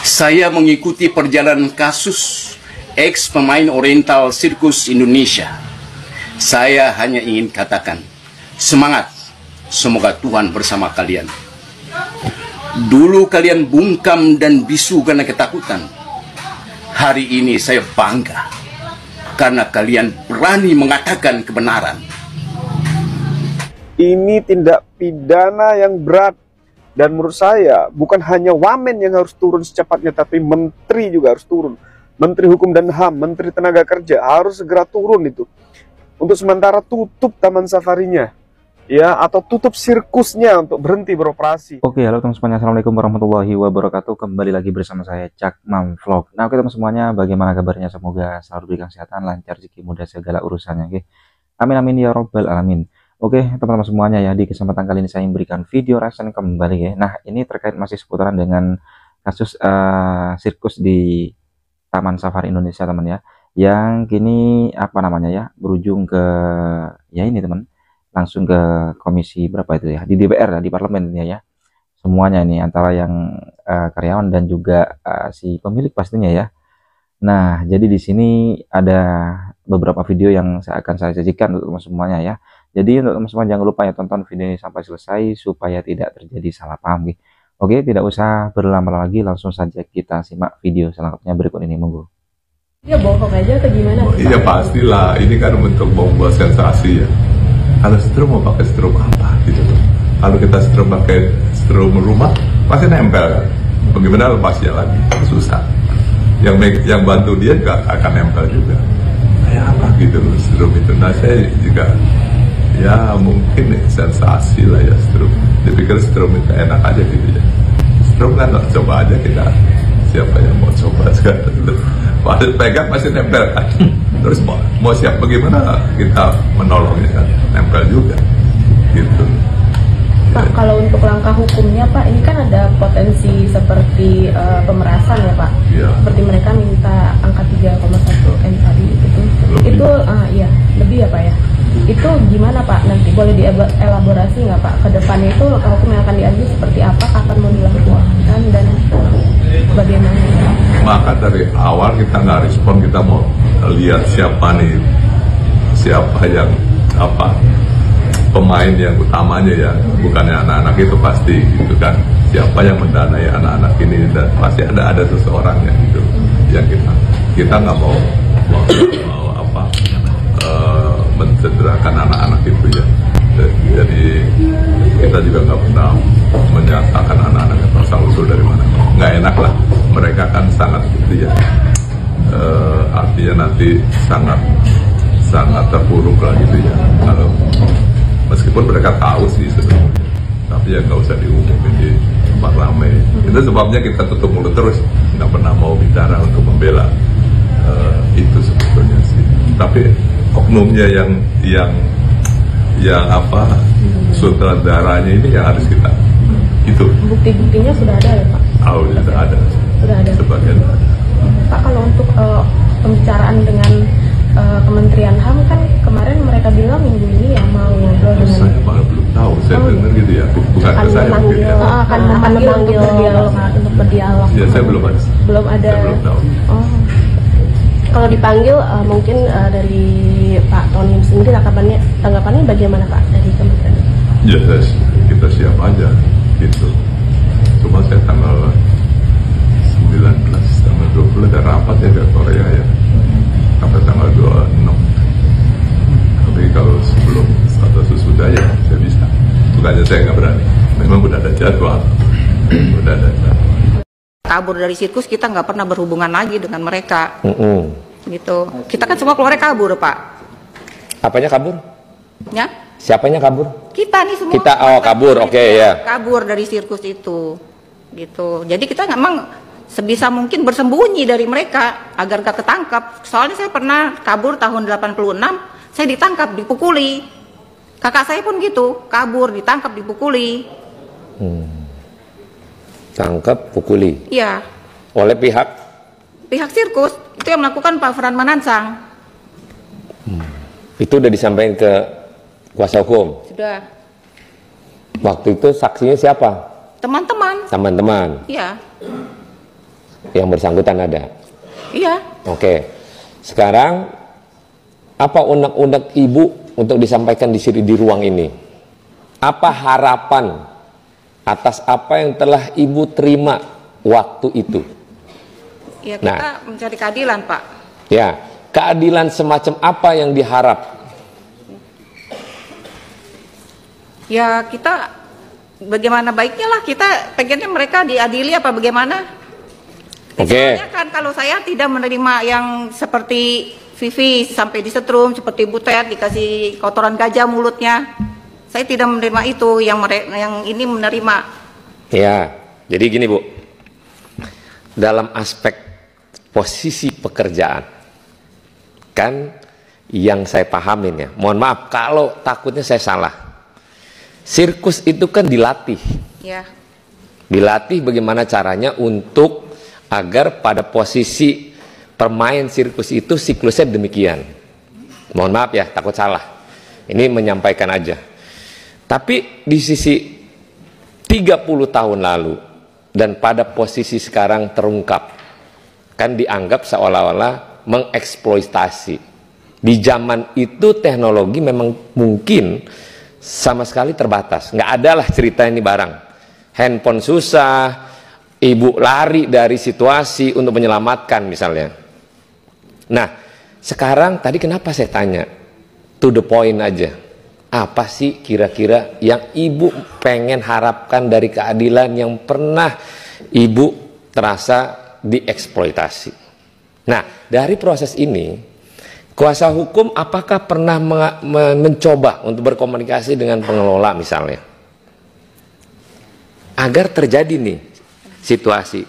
Saya mengikuti perjalanan kasus ex pemain Oriental Circus Indonesia. Saya hanya ingin katakan, semangat, semoga Tuhan bersama kalian. Dulu kalian bungkam dan bisu karena ketakutan. Hari ini saya bangga karena kalian berani mengatakan kebenaran. Ini tindak pidana yang berat. Dan menurut saya, bukan hanya wamen yang harus turun secepatnya, tapi menteri juga harus turun. Menteri Hukum dan HAM, Menteri Tenaga Kerja harus segera turun itu. Untuk sementara tutup taman safarinya, ya, atau tutup sirkusnya untuk berhenti beroperasi. Oke, halo teman semuanya, assalamualaikum warahmatullahi wabarakatuh. Kembali lagi bersama saya Cak Mam Vlog. Nah, oke teman semuanya, bagaimana kabarnya? Semoga selalu diberikan kesehatan, lancar, rezeki, mudah segala urusannya. Oke, amin amin ya robbal alamin. Oke teman-teman semuanya, ya, di kesempatan kali ini saya memberikan video reaction kembali ya. Nah, ini terkait masih seputaran dengan kasus sirkus di Taman Safari Indonesia teman ya, yang kini apa namanya ya, berujung ke ya ini teman, langsung ke komisi berapa itu ya, di DPR, di parlemen ya, semuanya ini antara yang karyawan dan juga si pemilik pastinya ya. Nah, jadi di sini ada beberapa video yang akan saya sajikan untuk teman semuanya ya. Jadi untuk teman semua jangan lupa ya, tonton video ini sampai selesai supaya tidak terjadi salah paham gitu. Oke, tidak usah berlama-lama lagi, langsung saja kita simak video selengkapnya berikut ini, monggo. Ya bohong aja atau gimana? Iya pastilah, ini kan untuk membuat sensasi ya. Kalau strum mau pakai strum apa gitu tuh. Kalau kita strum pakai strum rumah pasti nempel kan. Bagaimana lepasnya lagi? Susah. Yang bantu dia juga akan nempel juga. Kayak apa gitu loh strum itu. Nah saya juga ya mungkin sensasi lah ya strum. Dipikir strum itu enak aja gitu ya. Strum kan coba aja kita, siapa yang mau coba sekarang. Pegang masih nempel kan. Terus mau siap bagaimana kita menolongnya kan, nempel juga gitu. Pak, kalau untuk langkah hukumnya Pak, ini kan ada potensi seperti pemerasan ya Pak. Ya. Seperti mereka minta angka 3,1 M tadi gitu. Lebih. Itu iya, lebih ya Pak ya. Itu gimana Pak? Nanti boleh dielaborasi nggak Pak? Ke depannya itu langkah hukum yang akan diambil seperti apa, kapan mau dilakukan dan bagaimana? Maka dari awal kita nggak respon, kita mau lihat siapa nih, siapa yang apa pemain yang utamanya ya, bukannya anak-anak itu pasti gitu kan, siapa yang mendanai anak-anak ini, dan pasti ada seseorang yang gitu, yang kita nggak mau apa mencederakan anak-anak itu ya. Jadi kita juga nggak pernah menyatakan anak-anak yang asal usul dari mana, nggak enak lah, mereka kan sangat gitu ya, artinya nanti sangat terpuruk lah gitu ya, kalau meskipun mereka tahu sih sebenarnya, tapi ya nggak usah diumumin di tempat ramai. Itu sebabnya kita tutup mulut terus, nggak pernah mau bicara untuk membela itu sebetulnya sih. Tapi oknumnya yang apa, sutradaranya ini yang harus kita itu. Bukti-buktinya sudah ada ya Pak? Oh, sudah ada. Sudah ada. Sebagian ada. Pak, kalau untuk pembicaraan dengan Kementerian HAM kan kemarin mereka bilang minggu ini ya mau ngobrol dengan. Saya malah belum tahu, saya dengar gitu ya, bukan ke saya mungkin ya. Akan memanggil untuk berdialog. Ya saya belum ada. Belum ada. Saya belum tahu. Oh. Kalau dipanggil mungkin dari Pak Tony sendiri tanggapannya bagaimana Pak dari kementerian? Ya kita siap aja gitu. Cuma saya tanggal 19, tanggal 20 ada rapat ya ke Korea ya, sampai tanggal 26. Tapi kalau sebelum atau sesudah ya saya bisa. Bukannya saya nggak berani, memang udah ada jadwal. Udah ada jadwal. Kabur dari sirkus, kita nggak pernah berhubungan lagi dengan mereka. Gitu. Kita kan semua keluarnya kabur Pak. Apanya kabur? Ya? Siapanya kabur? Kita nih semua. Kita kabur, oke ya. Kabur dari sirkus itu, gitu. Jadi kita memang sebisa mungkin bersembunyi dari mereka agar gak ketangkap. Soalnya saya pernah kabur tahun 86, saya ditangkap, dipukuli. Kakak saya pun gitu, kabur, ditangkap, dipukuli. Tangkap, pukuli. Iya. Oleh pihak Sirkus itu yang melakukan Pak Fran Manansang. Itu udah disampaikan ke kuasa hukum. Sudah. Waktu itu saksinya siapa? Teman-teman. Teman-teman. Iya. Yang bersangkutan ada? Iya. Oke. Sekarang, apa unek-unek Ibu untuk disampaikan di sini di ruang ini? Apa harapan atas apa yang telah Ibu terima waktu itu? Ya, kita mencari keadilan, Pak. Ya, keadilan semacam apa yang diharap? Ya, kita bagaimana baiknya lah, kita pengennya mereka diadili apa bagaimana? Oke. Soalnya kan kalau saya tidak menerima yang seperti Vivi sampai disetrum, seperti Butet dikasih kotoran gajah mulutnya. Saya tidak menerima itu, yang ini menerima. Ya, jadi gini Bu, dalam aspek posisi pekerjaan, kan yang saya pahamin ya, mohon maaf kalau takutnya saya salah, sirkus itu kan dilatih. Ya. Dilatih bagaimana caranya untuk agar pada posisi pemain sirkus itu siklusnya demikian. Mohon maaf ya, takut salah. Ini menyampaikan aja. Tapi di sisi 30 tahun lalu dan pada posisi sekarang terungkap, kan dianggap seolah-olah mengeksploitasi. Di zaman itu teknologi memang mungkin sama sekali terbatas. Nggak ada lah cerita ini barang. Handphone susah, ibu lari dari situasi untuk menyelamatkan misalnya. Nah, sekarang tadi kenapa saya tanya? To the point aja. Apa sih kira-kira yang ibu pengen harapkan dari keadilan yang pernah ibu terasa dieksploitasi? Nah, dari proses ini, kuasa hukum apakah pernah mencoba untuk berkomunikasi dengan pengelola misalnya? Agar terjadi nih situasi.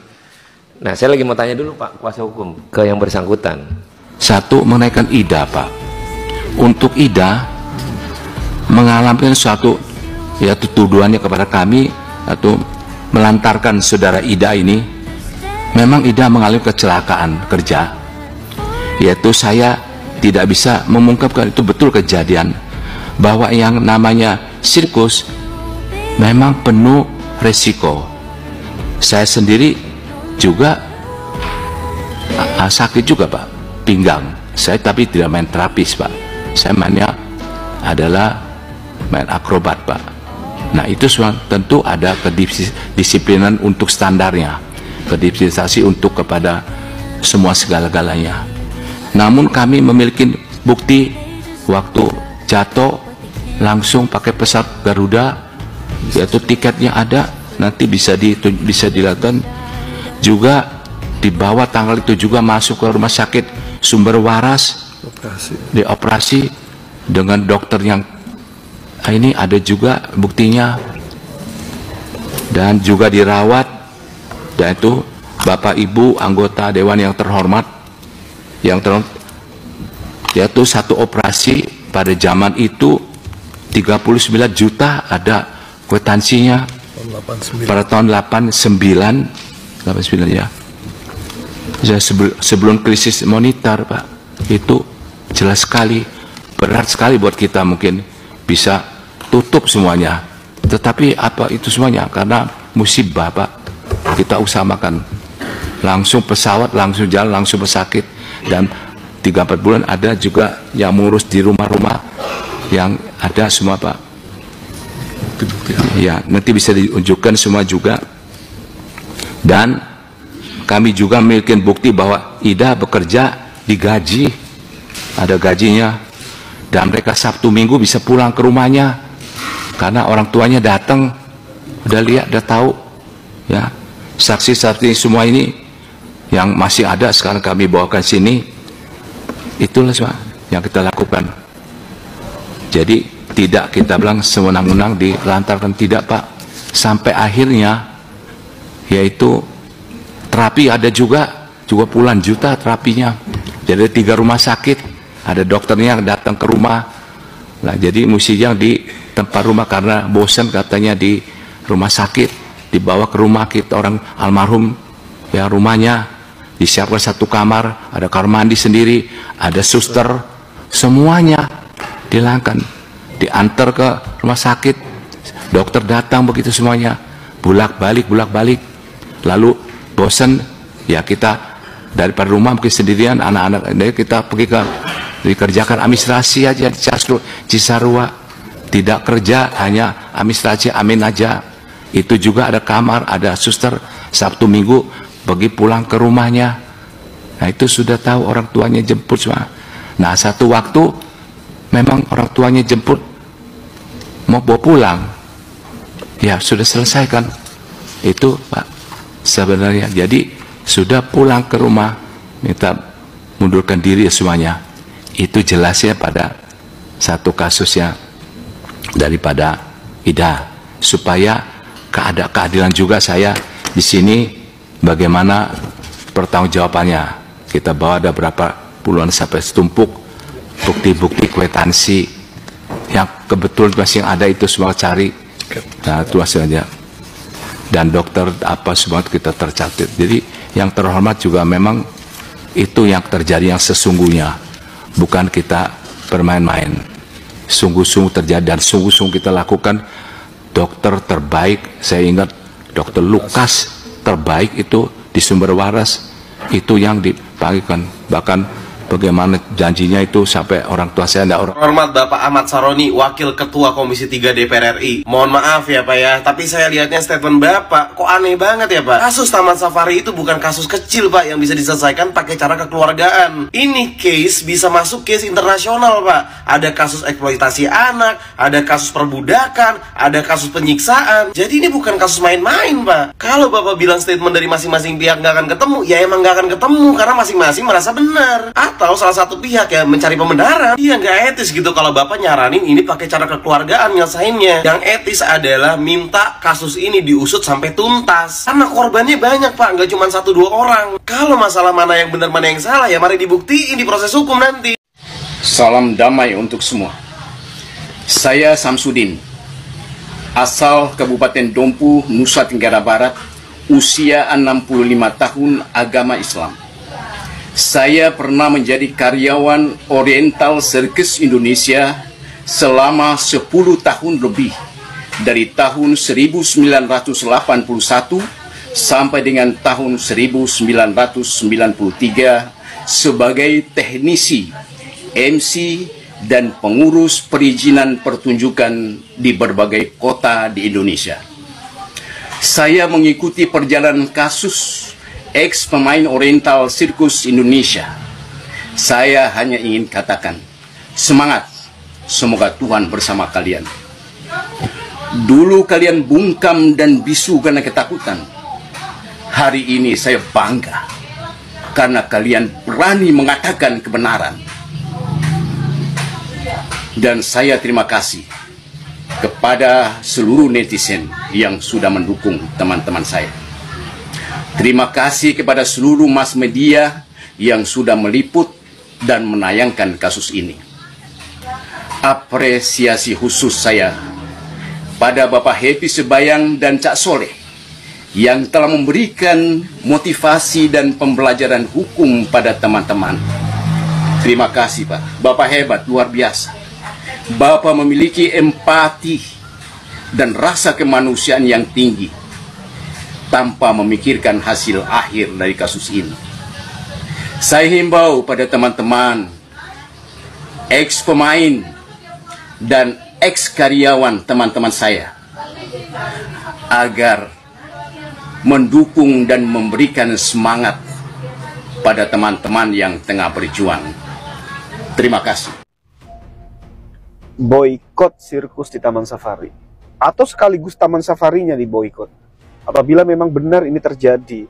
Nah, saya lagi mau tanya dulu Pak, kuasa hukum, ke yang bersangkutan. Satu, menaikkan IDA Pak. Untuk IDA, mengalami suatu yaitu tuduhannya kepada kami atau melantarkan saudara Ida ini, memang Ida mengalami kecelakaan kerja, yaitu saya tidak bisa mengungkapkan itu betul kejadian, bahwa yang namanya sirkus memang penuh resiko. Saya sendiri juga sakit juga Pak, pinggang saya, tapi tidak main terapis Pak, saya mainnya adalah main akrobat Pak. Nah itu semua tentu ada kedisiplinan untuk standarnya, kedisiplinan untuk kepada semua segala-galanya. Namun kami memiliki bukti waktu jatuh langsung pakai pesawat Garuda, yaitu tiketnya ada, nanti bisa dilakukan juga, dibawa tanggal itu juga masuk ke rumah sakit Sumber Waras, dioperasi dengan dokter yang ini ada juga buktinya, dan juga dirawat, dan itu Bapak Ibu anggota Dewan yang terhormat, yaitu satu operasi pada zaman itu 39 juta ada kwitansinya pada tahun 89 ya. Sebelum krisis moneter Pak, itu jelas sekali, berat sekali buat kita mungkin bisa tutup semuanya, tetapi apa itu semuanya karena musibah Pak, kita usahakan langsung pesawat, langsung jalan, langsung pesakit, dan 3-4 bulan ada juga yang mengurus di rumah-rumah yang ada semua Pak. Ya, nanti bisa diunjukkan semua juga. Dan kami juga memiliki bukti bahwa Ida bekerja digaji, ada gajinya, dan mereka Sabtu Minggu bisa pulang ke rumahnya karena orang tuanya datang, udah lihat, udah tahu ya. Saksi-saksi semua ini yang masih ada sekarang kami bawakan sini, itulah semua yang kita lakukan. Jadi tidak kita bilang sewenang-wenang dilantarkan, tidak Pak, sampai akhirnya yaitu terapi ada juga puluhan juta terapinya. Jadi 3 rumah sakit, ada dokternya yang datang ke rumah. Nah, jadi mesti yang di tempat rumah karena bosan katanya di rumah sakit, dibawa ke rumah kita orang almarhum ya, rumahnya disiapkan satu kamar, ada kamar mandi sendiri, ada suster, semuanya dilangkan, diantar ke rumah sakit, dokter datang begitu semuanya, bolak balik, lalu bosan Ya kita daripada rumah mungkin sendirian, anak-anak kita pergi ke dikerjakan administrasi aja di Cisarua, tidak kerja, hanya administrasi, amin aja. Itu juga ada kamar, ada suster, Sabtu Minggu pergi pulang ke rumahnya. Nah itu sudah tahu orang tuanya jemput semua. Nah satu waktu memang orang tuanya jemput mau bawa pulang, ya sudah selesaikan itu Pak sebenarnya. Jadi sudah pulang ke rumah minta mundurkan diri semuanya. Itu jelasnya pada satu kasusnya daripada Ida, supaya keadilan juga saya di sini bagaimana pertanggungjawabannya. Kita bawa ada berapa puluhan sampai setumpuk bukti-bukti kwitansi yang kebetulan masih ada, itu semua cari. Nah itu hasilnya. Dan dokter apa semua kita tercatat. Jadi yang terhormat juga memang itu yang terjadi yang sesungguhnya. Bukan kita bermain-main, sungguh-sungguh terjadi dan sungguh-sungguh kita lakukan. Dokter terbaik, saya ingat Dokter Lukas terbaik itu di Sumber Waras, itu yang dipanggilkan. Bahkan bagaimana janjinya itu sampai orang tua saya tidak orang. Hormat Bapak Ahmad Saroni, Wakil Ketua Komisi 3 DPR RI. Mohon maaf ya Pak ya, tapi saya lihatnya statement Bapak kok aneh banget ya Pak. Kasus Taman Safari itu bukan kasus kecil Pak yang bisa diselesaikan pakai cara kekeluargaan. Ini case bisa masuk case internasional Pak. Ada kasus eksploitasi anak, ada kasus perbudakan, ada kasus penyiksaan. Jadi ini bukan kasus main-main Pak. Kalau Bapak bilang statement dari masing-masing pihak nggak akan ketemu, ya emang nggak akan ketemu karena masing-masing merasa benar. Atau salah satu pihak ya mencari pembenaran. Iya nggak etis gitu kalau Bapak nyaranin ini pakai cara kekeluargaan nyelesainnya. Yang etis adalah minta kasus ini diusut sampai tuntas. Karena korbannya banyak Pak, nggak cuma 1-2 orang. Kalau masalah mana yang benar mana yang salah ya mari dibuktiin di proses hukum nanti. Salam damai untuk semua. Saya Samsudin, asal Kabupaten Dompu, Nusa Tenggara Barat, usia 65 tahun, agama Islam. Saya pernah menjadi karyawan Oriental Circus Indonesia selama 10 tahun lebih, dari tahun 1981 sampai dengan tahun 1993 sebagai teknisi, MC, dan pengurus perizinan pertunjukan di berbagai kota di Indonesia. Saya mengikuti perjalanan kasus ex pemain Oriental Circus Indonesia. Saya hanya ingin katakan, semangat, semoga Tuhan bersama kalian. Dulu kalian bungkam dan bisu karena ketakutan. Hari ini saya bangga karena kalian berani mengatakan kebenaran. Dan saya terima kasih kepada seluruh netizen yang sudah mendukung teman-teman saya. Terima kasih kepada seluruh mass media yang sudah meliput dan menayangkan kasus ini. Apresiasi khusus saya pada Bapak Happy Sebayang dan Cak Soleh yang telah memberikan motivasi dan pembelajaran hukum pada teman-teman. Terima kasih Pak, Bapak hebat, luar biasa. Bapak memiliki empati dan rasa kemanusiaan yang tinggi, tanpa memikirkan hasil akhir dari kasus ini. Saya himbau pada teman-teman, ex pemain dan ex karyawan teman-teman saya, agar mendukung dan memberikan semangat pada teman-teman yang tengah berjuang. Terima kasih. Boikot sirkus di Taman Safari, atau sekaligus Taman Safarinya diboikot. Apabila memang benar ini terjadi,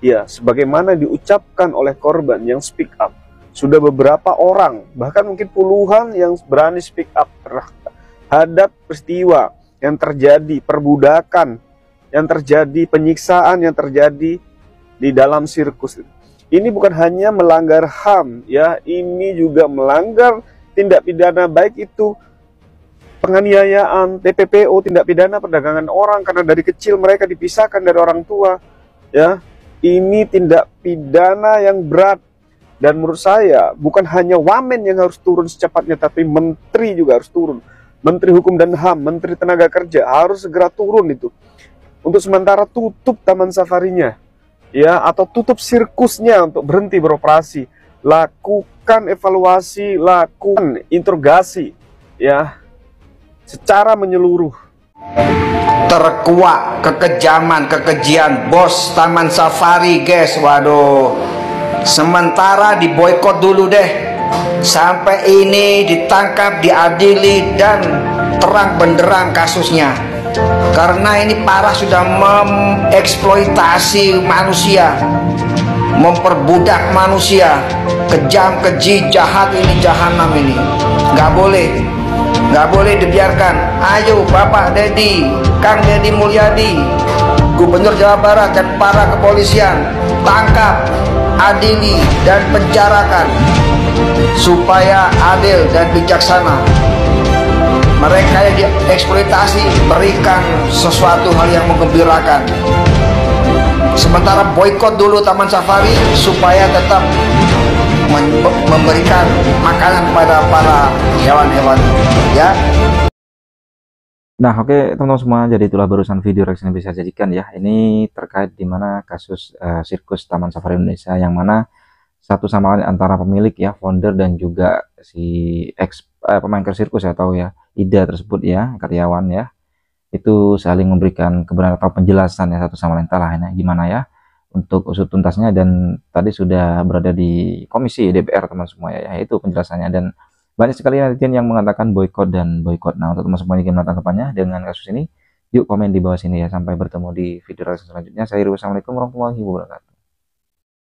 ya sebagaimana diucapkan oleh korban yang speak up, sudah beberapa orang, bahkan mungkin puluhan yang berani speak up terhadap peristiwa yang terjadi, perbudakan yang terjadi, penyiksaan yang terjadi di dalam sirkus. Ini bukan hanya melanggar HAM, ya, ini juga melanggar tindak pidana, baik itu penganiayaan, TPPO, tindak pidana perdagangan orang, karena dari kecil mereka dipisahkan dari orang tua, ya. Ini tindak pidana yang berat, dan menurut saya bukan hanya wamen yang harus turun secepatnya, tapi menteri juga harus turun. Menteri Hukum dan HAM, Menteri Tenaga Kerja harus segera turun itu. Untuk sementara tutup Taman Safarinya, ya, atau tutup sirkusnya untuk berhenti beroperasi. Lakukan evaluasi, lakukan interogasi, ya, secara menyeluruh. Terkuak kekejaman, kekejian bos Taman Safari, guys. Waduh, sementara diboykot dulu deh, sampai ini ditangkap, diadili, dan terang benderang kasusnya. Karena ini parah, sudah mengeksploitasi manusia, memperbudak manusia, kejam, keji, jahat. Ini jahanam ini, nggak boleh dibiarkan. Ayo Bapak Dedi, Kang Dedi Mulyadi, Gubernur Jawa Barat, dan para kepolisian, tangkap, adili, dan penjarakan supaya adil dan bijaksana. Mereka yang dieksploitasi berikan sesuatu hal yang menggembirakan. Sementara boykot dulu Taman Safari supaya tetap memberikan makanan pada para hewan-hewan, ya. Nah, oke teman-teman semua, jadi itulah barusan video reaksi yang bisa jadikan ya. Ini terkait dimana kasus sirkus Taman Safari Indonesia, yang mana satu sama lain antara pemilik ya, founder, dan juga si pemain sirkus ya, atau ya Ida tersebut ya, karyawan ya, itu saling memberikan kebenaran atau penjelasan ya satu sama lain, entahlah ini gimana ya untuk usut tuntasnya. Dan tadi sudah berada di komisi DPR teman semua ya, itu penjelasannya. Dan banyak sekali netizen yang mengatakan boykot dan boykot. Nah, untuk teman semuanya gimana tanggapannya dengan kasus ini, yuk komen di bawah sini ya. Sampai bertemu di video selanjutnya. Saya Iri, wassalamualaikum warahmatullahi wabarakatuh.